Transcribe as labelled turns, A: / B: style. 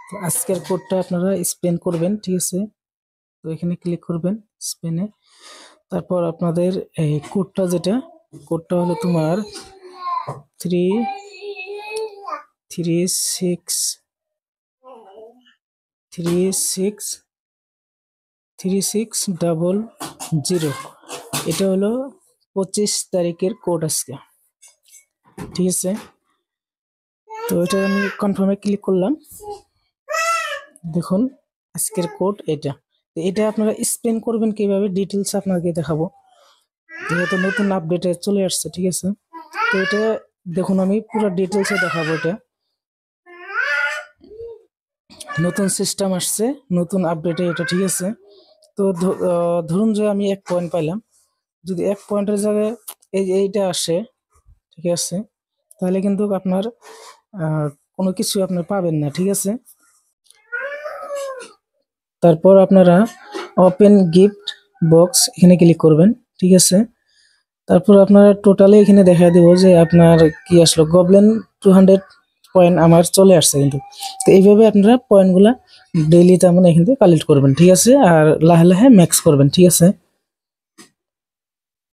A: তো আজকের কোডটা আপনারা স্পেন করবেন, ঠিক আছে। তো এখানে ক্লিক করবেন স্পেনে। তারপর আপনাদের এই কোডটা হলো তোমার 3363600। এটা হলো 25 তারিখের কোড আজকে, ঠিক আছে। তো এটা আমি কনফার্মে ক্লিক করলাম। দেখুন আজকের কোড এটা। তো এটা আপনারা স্পেন করবেন কিভাবে ডিটেলস আপনাকে দেখাবো, যেহেতু নতুন আপডেটে চলে আসছে, ঠিক আছে। তো এটা দেখুন আমি পুরো ডিটেলসে দেখাবো। এটা নতুন সিস্টেম আসছে, নতুন আপডেটে এটা, ঠিক আছে। তো ধরুন যে আমি 1 পয়েন্ট পাইলাম, যদি 1 পয়েন্টের জায়গায় এইটা আসে, ঠিক আছে, তাহলে কিন্তু আপনার কোনো কিছু আপনি পাবেন না, ঠিক আছে। তারপর আপনারা ওপেন গিফট বক্স এখানে ক্লিক করবেন, ঠিক আছে। তারপর আপনারা টোটালি এখানে দেখা দেব যে আপনার কি আসলো, গবলেন 200 পয়েন্ট আমার চলে আসছে কিন্তু। তো এইভাবে আপনারা পয়েন্টগুলা ডেইলি তেমন এখান থেকে কালেক্ট করবেন, ঠিক আছে, আর লাহে লাহে ম্যাক্স করবেন, ঠিক আছে।